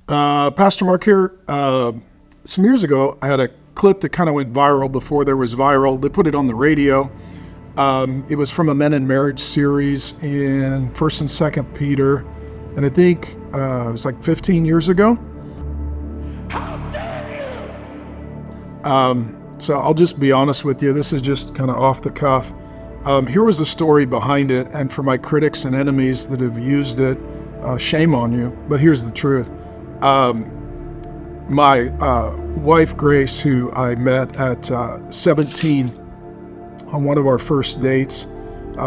Pastor Mark here. Some years ago, I had a clip that kind of went viral before there was viral. They put it on the radio. It was from a Men in Marriage series in 1st and 2nd Peter, and I think it was like 15 years ago. How dare you! So I'll just be honest with you. This is just kind of off the cuff. Here was the story behind it, and for my critics and enemies that have used it, shame on you. But here's the truth. My wife, Grace, who I met at 17 on one of our first dates,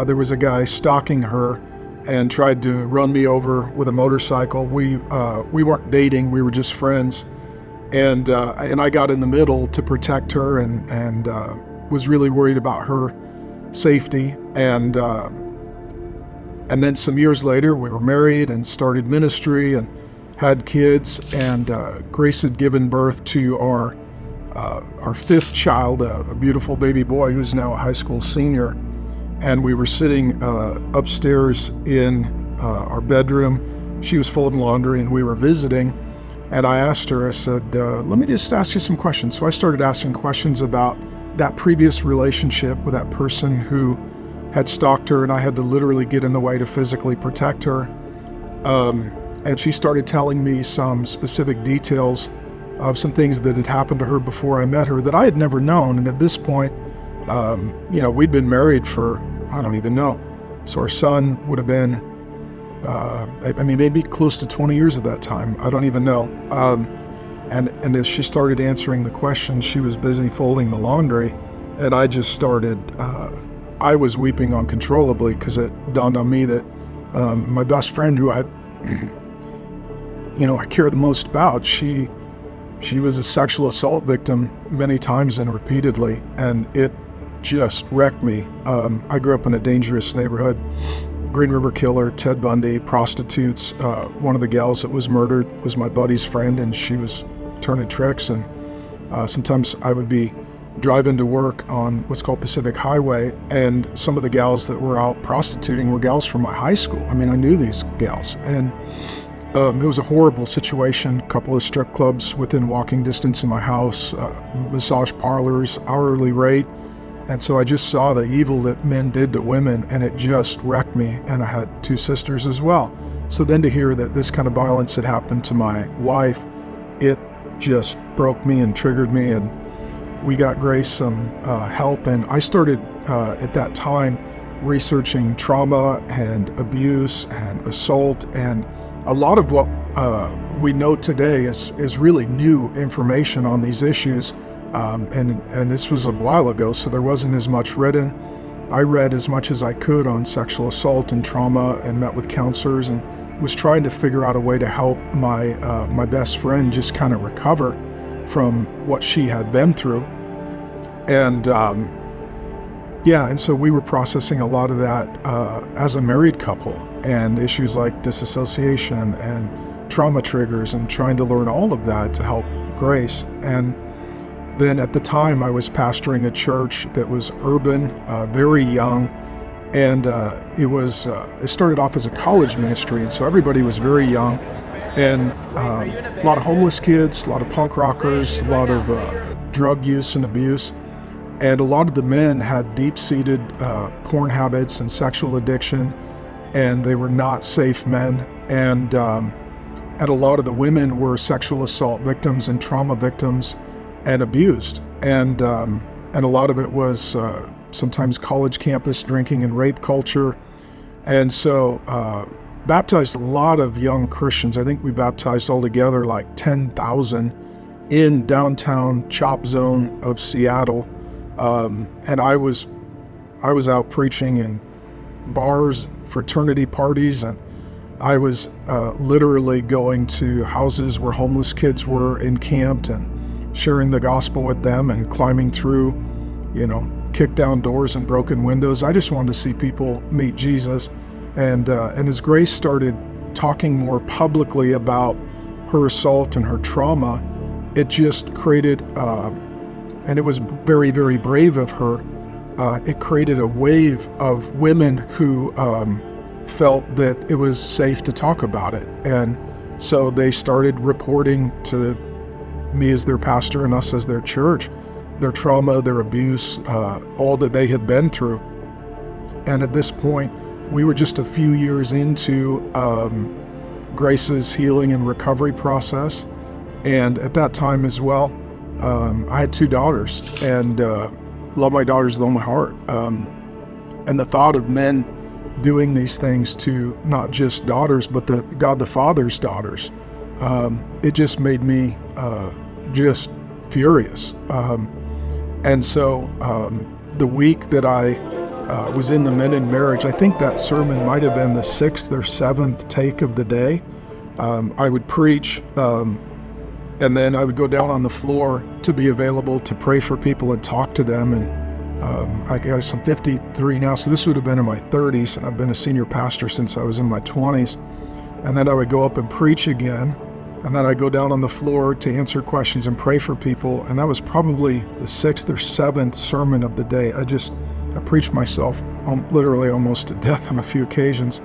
there was a guy stalking her and tried to run me over with a motorcycle. We weren't dating, we were just friends. And I got in the middle to protect her and was really worried about her safety. And then some years later, we were married and started ministry and had kids, and Grace had given birth to our 5th child, a beautiful baby boy who's now a high school senior. And we were sitting upstairs in our bedroom. She was folding laundry and we were visiting. And I asked her, I said, let me just ask you some questions. So I started asking questions about that previous relationship with that person who had stalked her, and I had to literally get in the way to physically protect her. And she started telling me some specific details of some things that had happened to her before I met her that I had never known. And at this point, we'd been married for, I don't even know. So our son would have been, maybe close to 20 years at that time. I don't even know. And as she started answering the questions, she was busy folding the laundry. And I just started, I was weeping uncontrollably because it dawned on me that my best friend, who I care the most about, she was a sexual assault victim many times and repeatedly, and it just wrecked me. I grew up in a dangerous neighborhood. Green River Killer, Ted Bundy, prostitutes. One of the gals that was murdered was my buddy's friend, and she was turning tricks. And sometimes I would be driving to work on what's called Pacific Highway, and some of the gals that were out prostituting were gals from my high school. I mean, I knew these gals, and it was a horrible situation. A couple of strip clubs within walking distance of my house, massage parlors, hourly rate. And so I just saw the evil that men did to women, and it just wrecked me. And I had 2 sisters as well. So then to hear that this kind of violence had happened to my wife, it just broke me and triggered me. And we got Grace some help. And I started at that time researching trauma and abuse and assault, and a lot of what we know today is really new information on these issues, and this was a while ago, so there wasn't as much written. I read as much as I could on sexual assault and trauma, and met with counselors, and was trying to figure out a way to help my best friend just kind of recover from what she had been through. And and so we were processing a lot of that as a married couple, and issues like disassociation and trauma triggers, and trying to learn all of that to help Grace. And then at the time I was pastoring a church that was urban, very young, and it started off as a college ministry, and so everybody was very young, and a lot of homeless kids, a lot of punk rockers, a lot of drug use and abuse. And a lot of the men had deep-seated porn habits and sexual addiction, and they were not safe men. And a lot of the women were sexual assault victims and trauma victims and abused. And a lot of it was sometimes college campus drinking and rape culture. And so baptized a lot of young Christians. I think we baptized altogether like 10,000 in downtown Chop Zone of Seattle. And I was out preaching in bars, fraternity parties, and I was literally going to houses where homeless kids were encamped and sharing the gospel with them, and climbing through, kick down doors and broken windows. I just wanted to see people meet Jesus. And as Grace started talking more publicly about her assault and her trauma, it just created and it was very, very brave of her. It created a wave of women who felt that it was safe to talk about it. And So they started reporting to me as their pastor and us as their church, their trauma, their abuse, all that they had been through. And at this point, we were just a few years into Grace's healing and recovery process. And at that time as well, I had 2 daughters, and love my daughters with all my heart. And the thought of men doing these things to not just daughters, but God the Father's daughters, it just made me just furious. And so the week that I was in the Men in Marriage, I think that sermon might have been the 6th or 7th take of the day. I would preach, and then I would go down on the floor to be available to pray for people and talk to them. And I guess I'm 53 now, so this would have been in my 30s, and I've been a senior pastor since I was in my 20s. And then I would go up and preach again, and then I'd go down on the floor to answer questions and pray for people. And that was probably the 6th or 7th sermon of the day. I preached myself literally almost to death on a few occasions.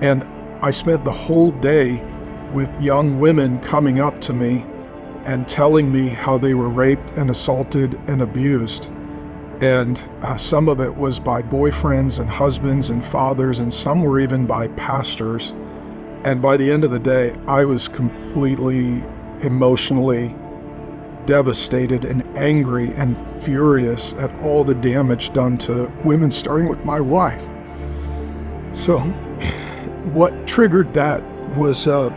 And I spent the whole day with young women coming up to me and telling me how they were raped and assaulted and abused. And some of it was by boyfriends and husbands and fathers, and some were even by pastors. And by the end of the day, I was completely emotionally devastated and angry and furious at all the damage done to women, starting with my wife. So what triggered that was a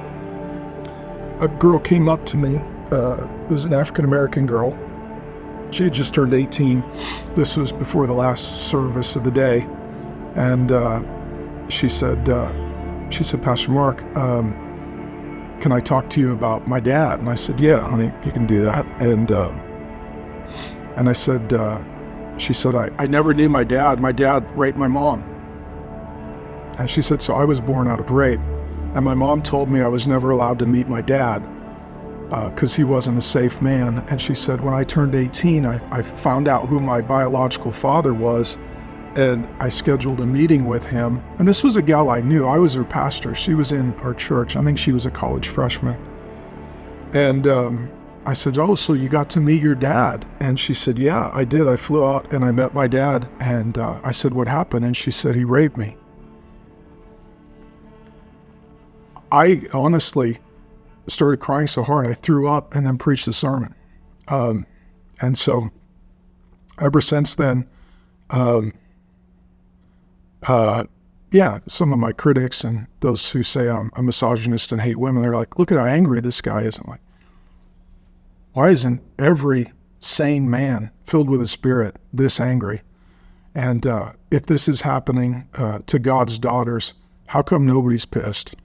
girl came up to me. It was an African-American girl. She had just turned 18. This was before the last service of the day. And she said, Pastor Mark, can I talk to you about my dad? And I said, yeah, honey, you can do that. And I said, she said, I never knew my dad. My dad raped my mom. And she said, so I was born out of rape. And my mom told me I was never allowed to meet my dad because he wasn't a safe man. And she said, when I turned 18, I found out who my biological father was, and I scheduled a meeting with him. And this was a gal I knew. I was her pastor. She was in our church. I think she was a college freshman. And I said, oh, so you got to meet your dad? And she said, yeah, I did. I flew out and I met my dad. And I said, what happened? And she said, he raped me. I honestly started crying so hard, I threw up and then preached a sermon. And so ever since then, some of my critics and those who say I'm a misogynist and hate women, they're like, look at how angry this guy is. I'm like, why isn't every sane man filled with the Spirit this angry? And if this is happening to God's daughters, how come nobody's pissed?